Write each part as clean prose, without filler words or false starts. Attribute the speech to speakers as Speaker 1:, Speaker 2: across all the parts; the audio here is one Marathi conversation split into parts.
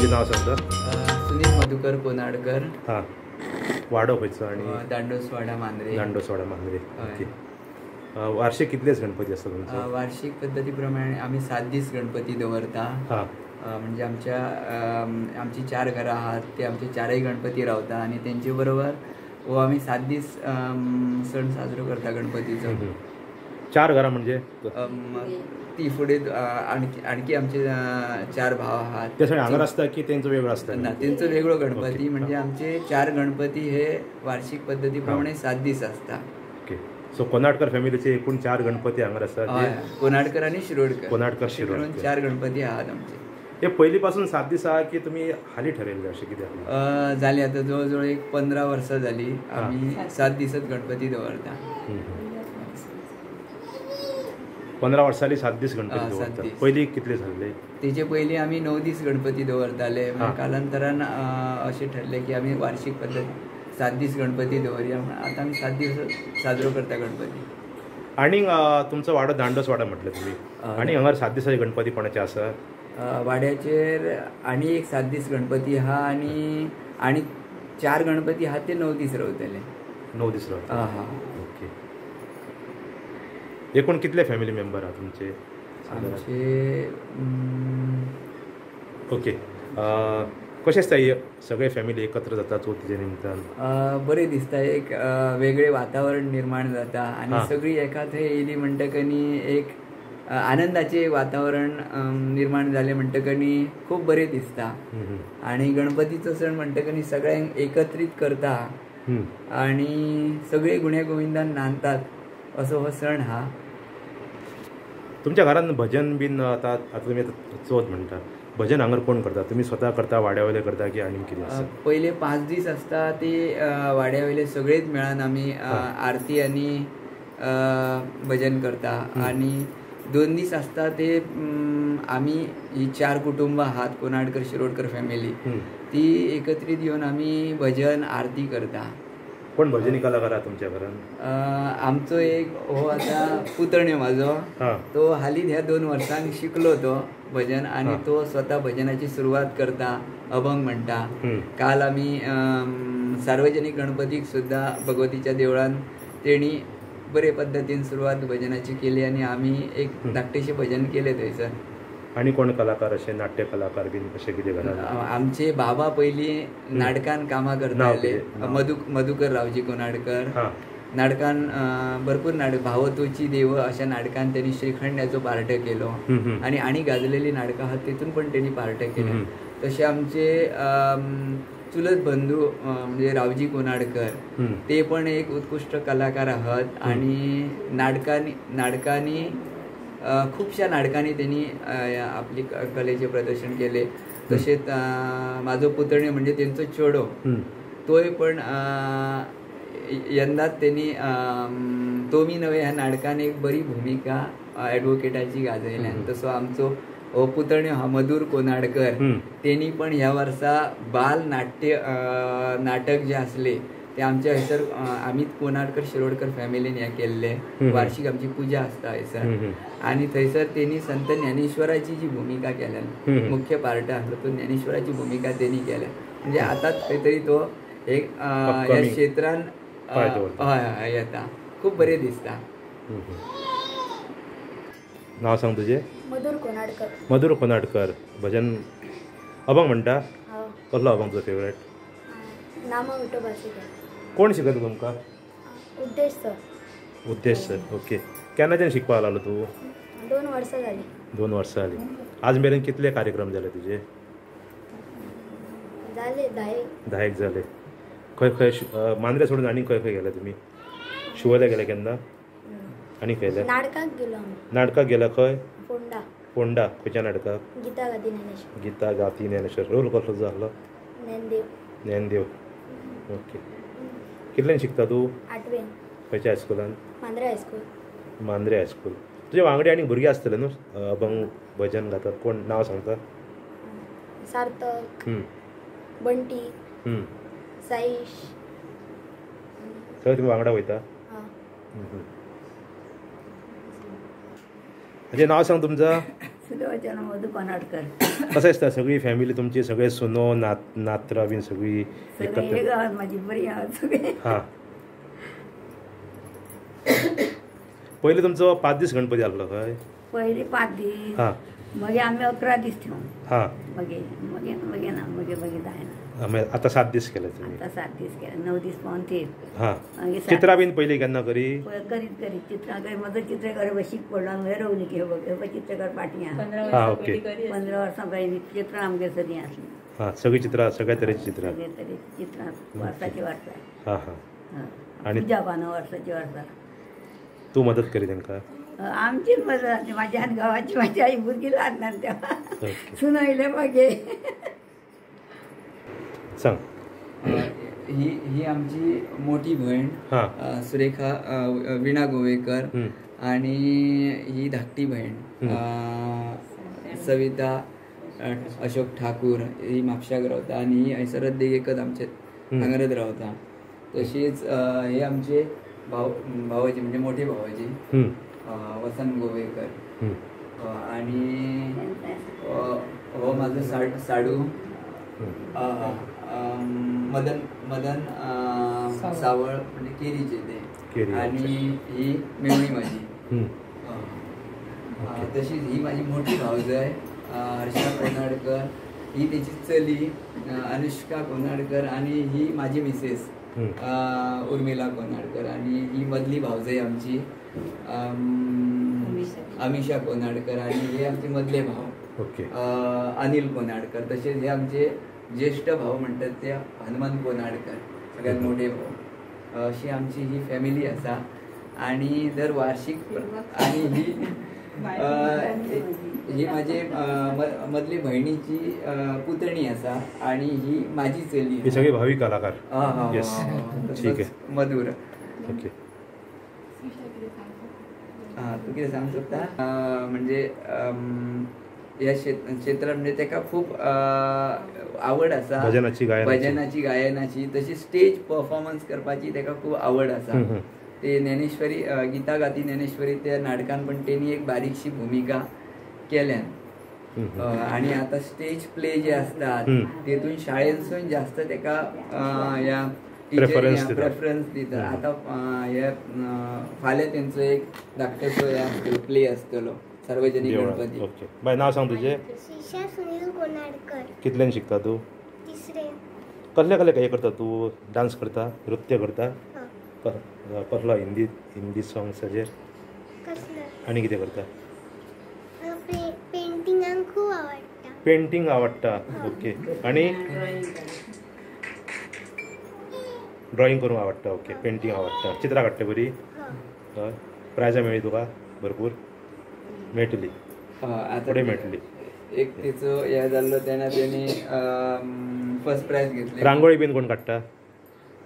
Speaker 1: तुमचें नाव सांगता?
Speaker 2: सुनील मधुकर कोनाडकर.
Speaker 1: हां, वाडो खंयचो आनी?
Speaker 2: दांडोसवाडा मांद्रे.
Speaker 1: दांडोसवाडा मांद्रे. ओके. वार्षिक कितलेच गणपती असतात तुमचे?
Speaker 2: वार्षिक पद्धती प्रमाणे आम्ही 7 दीस गणपती दवरता.
Speaker 1: हां.
Speaker 2: म्हणजे आमची 4 घरां आहात, ते आमचे 4य गणपती रावता आणि त्यांचे बरोबर हो आम्ही 7 दीस सण साजरो करता गणपतीचो.
Speaker 1: 4 घरां म्हणजे?
Speaker 2: ती फुडें आणखी आमचे 4 भाव आहात.
Speaker 1: ते सगळे हांगार असता की तेंचो वेगळो असता?
Speaker 2: ना, त्यांचो वेगळो गणपती. म्हणजे आमचे 4 गणपती हे वार्षिक पद्धती प्रमाणे 7 दीस असता.
Speaker 1: ओके. सो कोनाडकर फॅमिलीचे एकूण 4 गणपती हांगार असतात?
Speaker 2: कोनाडकर आणि शिरोडकर.
Speaker 1: कोनाडकर शिरोडकर
Speaker 2: 4 गणपती आहात आमचे.
Speaker 1: हे पहिलीपासून 7 दीस आहा की तुम्ही हाली ठरयले अशें कितें?
Speaker 2: झाली आता जवळजवळ एक 15 वर्सां झाली आम्ही 7 दिसच गणपती दवरता.
Speaker 1: 15 वर्सांनी 7 दीस गणपती दवरता. पयलीं कितले जाल्ले? तेचे
Speaker 2: पयलीं आमी 9 दीस गणपती दवरताले. कालांतरान अशें ठरलें की आमी वार्षिक पद्दत 7 दीस गणपती दवरया. आतां आमी 7 दीस साजरो करता गणपती.
Speaker 1: आनी तुमचो वाडो दांडोसवाडा म्हटलें तुमी, आनी हांगार 7 दिसाचे गणपती कोणाचे आसा?
Speaker 2: वाड्याचेर आनी एक 7 दीस गणपती आहा आनी 4 गणपती आहात ते 9 दीस रावतले.
Speaker 1: 9 दीस रावतले.
Speaker 2: हां.
Speaker 1: ओके. एकूण कितले फॅमिली मेंबर आहात तुमचे?
Speaker 2: आमचे
Speaker 1: ओके. कशें दिसता सगळे फॅमिली एकत्र जाता चवथीच्या निमतान?
Speaker 2: बरें दिसता. एक वेगळे वातावरण निर्माण जाता आनी सगळीं एका थंय येयली म्हणटकनी एक आनंदाचे वातावरण निर्माण जाले म्हणटकनी खूब बरें दिसता. आनी गणपतीचो सण म्हणटकनी सगळ्यांक एकत्रीत करता आनी सगळे गुण्या गोविंदान नांदतात असो हो सण हा.
Speaker 1: तुमच्या घरान भजन बीन आता तुमी चवथ म्हणटा, भजन हांगर कोण करता? तुमी स्वता करता, वाड्यावयले करता की आनी कितें आसा?
Speaker 2: पयले 5 दीस आसता ते वाड्यावयले सगळेच मेळून आमी आरती आनी भजन करता. आनी 2 दीस आसता ते आमी ही 4 कुटुंब आहात कोनाडकर शिरोडकर फॅमिली, ती एकत्रीत येवन आमी भजन आरती करता.
Speaker 1: कोण भजनी कलाकार आहा तुमच्या घरान?
Speaker 2: आमचो एक हो आता पुतण्यो म्हाजो, तो हालींच ह्या 2 वर्सांक शिकलो तो भजन आनी तो स्वता भजनाची सुरवात करता, अभंग म्हणटा. काल आमी सार्वजनीक गणपतीक सुद्धा भगवतीच्या देवळान तेणी बरे पद्धतीन सुरवात भजनाची केली आनी आमी एक धाकटेशें भजन केलें थंयसर.
Speaker 1: आनी कोण कलाकार अशे नाट्य कलाकार बीन कशें कितें घरान?
Speaker 2: आमचे बाबा पयलीं नाटकान कामां करताले. मधुकर रावजी कोनाडकर. नाटकान भरपूर नाटक, भाव तुची देव अशा नाटकान त्यांनी श्रीखंड्याचो पार्ट केलो आनी गाजलेली नाटकां आहात तितून पण त्यांनी पार्ट केले. तसे आमचे चुलत बंधू म्हणजे रावजी कोनाडकर, ते पण एक उत्कृष्ट कलाकार आहात आनी नाटकांनी खुबशा नाटकांनी त्यांनी आपली कलेचे प्रदर्शन केले. तसेच माझो पुतण्यो म्हणजे त्यांचो चेडो, तोय पण यंदाच त्यांनी तोमी नवे ह्या नाटकान एक बरी भूमिका ॲडवोकेटाची गाजयल्या. तसो आमचो हो पुतण्यो हा मधुर कोनाडकर, त्यांनी पण ह्या वर्सा बाल नाटक जे असले ते आमच्या हयसर आमी कोनाडकर शिरोडकर फॅमिलीन हे केल्ले. वार्षिक आमची पुजा आसता हयसर आनी थंयसर त्यांनी संत ज्ञानेश्वराची जी भूमिका केल्या, मुख्य पार्ट आहा तातूंत ज्ञानेश्वराची भूमिका त्यांनी केल्या. म्हणजे आतांच खंय तरी तो एक ह्या क्षेत्रान हय येता. खूब बरें दिसता.
Speaker 1: नाव सांग तुजें?
Speaker 3: मधुर कोनाडकर.
Speaker 1: मधुर कोनाडकर. भजन अभंग म्हणटा? कसलो अभंग तुजो फेवरेट?
Speaker 3: नाम विठोबाचें.
Speaker 1: कोण शिकयता तुमकां?
Speaker 3: उद्देश सर.
Speaker 1: उद्देश सर. ओके. केन्नाच्यान शिकपाक लागलो तूं?
Speaker 3: 2 वर्सां जालीं.
Speaker 1: 2 वर्सां जालीं. आज मेरेन कितले कार्यक्रम जाले तुजे?
Speaker 3: जाले 10
Speaker 1: जाले. खंय मांद्रे सोडून आनी खंय गेले तुमी? शिवोले गेले केन्ना? आनी खंय?
Speaker 3: नाटकाक गेलो.
Speaker 1: नाटकाक गेला खंय? फोंडा. खंयच्या नाटकाक? गीता गाती ज्ञानेश्वर. रोल कसलो जालो? ज्ञानदेव. ओके. कितल्यान शिकता तूं?
Speaker 3: 8वें.
Speaker 1: खंयच्या हायस्कुलान?
Speaker 3: मांद्रे
Speaker 1: हायस्कूल. तुजे वांगडी आनी भुरगीं आसतले न्हू अभंग भजन गातात? कोण नांव सांगता?
Speaker 3: सार्थक, बंटी, साईश.
Speaker 1: सगळे तुमी वांगडा वयता? हाजें नाव सांग तुमचं?
Speaker 4: सुलोचना मधू कोनाडकर.
Speaker 1: कसं असतं सगळी फॅमिली तुमची सगळे सुनो नात्रा बीन सगळी
Speaker 4: सगळे एक आहात माझी बरी आहात सगळे.
Speaker 1: हां पहिले तुमचो 5 दीस गणपती आसलो खंय?
Speaker 4: पहिले 5 दीस
Speaker 1: हां
Speaker 4: मगे आम्ही 11 दीस ठेवून
Speaker 1: हां
Speaker 4: मगे मगे मगे ना मगे मगे जायना.
Speaker 1: आता 7 दीस केले तुम्ही.
Speaker 4: आता 7 दीस केले 9 दीस पावन ते
Speaker 1: हां
Speaker 4: मागीर
Speaker 1: चित्रा बीन पयली केन्ना करी?
Speaker 4: करीत करीत चित्राकडे माझं चित्रकार बशीक पडला हे रवली की हे बघ चित्रकार पाठी आहा.
Speaker 1: हां ओके
Speaker 4: 15 वर्सां पयलीं चित्रां आमगे सदी आसली.
Speaker 1: हां सगळी चित्रां सगळ्या तरेची चित्रां.
Speaker 4: सगळे तरेची चित्रां वर्साची वर्सां.
Speaker 1: हां हां
Speaker 4: आणि पुजा पानां वर्साची वर्सां.
Speaker 1: तूं मदत करी तांकां?
Speaker 4: आमचीच मदत आसली म्हाज्या आनी गांवाची म्हाजी आई भुरगीं ल्हान तेव्हा सुनयले मागे.
Speaker 1: सांग.
Speaker 2: ही आमची मोठी बहीण सुरेखा विणा गोवेकर आणि ही धाकटी बहीण सविता अशोक ठाकूर ही म्हापशाक रावता आणि ही हैसरत देगेकच आमचे हांगारच रावता. तशीच हे आमचे भावाची म्हणजे मोठे भावाची वसंत गोवेकर आणि हो माझं साडू मदन सावळ म्हणजे केरीचे ते आणि ही मेवणी माझी. तशीच ही माझी मोठी भावजय हर्षा कोनाडकर, ही त्याची चली अनुष्का कोनाडकर आणि ही माझी मिसेस उर्मिला कोनाडकर आणि ही मधली भावजय आमची अमिषा कोनाडकर आणि हे आमचे मधले भाव अनिल कोनाडकर. तसेच हे आमचे ज्येष्ठ भाऊ म्हणतात ते हनुमान कोनाडकर सगळ्यात मोठे भाऊ. अशी आमची ही फॅमिली असा आणि दर वार्षिक आणि ही माझे मधली बहिणीची पुतणी असा आणि ही माझी चली.
Speaker 1: ही सगळी भावी कलाकार.
Speaker 2: ठीक आहे मधुर.
Speaker 1: ओके
Speaker 2: तू कितें सांग शकता? म्हणजे या क्षेत्रात म्हणजे ताका खूप आवड असा भजनाची गायनाची तशी स्टेज परफॉर्मन्स करपाची ताका खूप आवड असा. ते ज्ञानेश्वरी गीता गाती ज्ञानेश्वरी त्या नाटकान पण त्यांनी एक बारीकशी भूमिका केल्यान आणि आता स्टेज प्ले जे असतात तेतून शाळेंसून जास्त ताका या प्रेफरन्स दिता. आता फाल्यां तेंचो एक धाकटोसो प्ले आसतलो सार्वजनिक गणपती.
Speaker 1: ओके बाय नाव सांग तुझे?
Speaker 5: शिष्या सुनील कोनाडकर.
Speaker 1: कितल्यान शिकता तू?
Speaker 5: 3रे.
Speaker 1: कसले हे करता तू? डान्स करता, नृत्य करता? कसलो हिंदी सॉंग्साचेर?
Speaker 5: कसलो
Speaker 1: आनी कितें करता?
Speaker 5: पेंटिंगांक खूब आवडटा.
Speaker 1: पेंटिंग आवडटा. ओके आनी ड्रॉइंग करूंक आवडटा. ओके पेंटिंग आवडटा. चित्रां काडटा बरी? हय. प्रायजां मेळ्ळी तुका? भरपूर मेळटली फुडें मेळटली.
Speaker 2: एक तिचो हे जाल्लो तेन्ना तेणी फर्स्ट प्राइज घेतली.
Speaker 1: रांगोळी बीन कोण काडटा?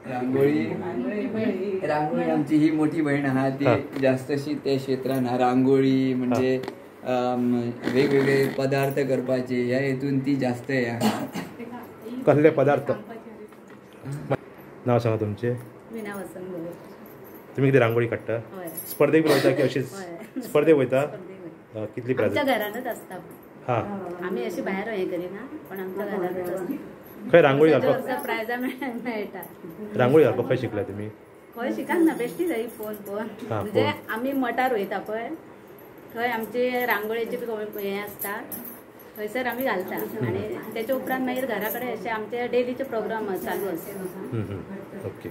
Speaker 2: रांगोळी आमची ही मोठी बहीण आहा ती जास्तशी त्या क्षेत्रान रांगोळी म्हणजे वेगवेगळे पदार्थ करपाचे ह्या हेतून ती जास्त हे आहा.
Speaker 1: कसले पदार्थ? नाव सांगा तुमचे?
Speaker 3: विणा वसंत गोवेकर.
Speaker 1: तुम्ही किती रांगोळी काडटा? स्पर्धेक बी वयता की अशीच? स्पर्धेक वयता? कितली प्राइज?
Speaker 3: आमच्या घरानच असता.
Speaker 1: हां
Speaker 3: आम्ही अशी बाहेर हे करिना पण आमच्या घरानच असता.
Speaker 1: खंय रांगोळी घालपाक?
Speaker 3: प्रायजा मेळटा.
Speaker 1: रांगोळी घालपाक खंय शिकला तुमी?
Speaker 3: खंय शिकांक ना बेश्टी जाई फोन म्हणजे आमी मठार वयता पळय थंय आमचे रांगोळीचे बी हे आसता थंयसर आमी घालता आनी तेच्या उपरांत मागीर घरा कडेन अशे आमचे डेलीचे प्रोग्राम चालू आसता.
Speaker 1: ओके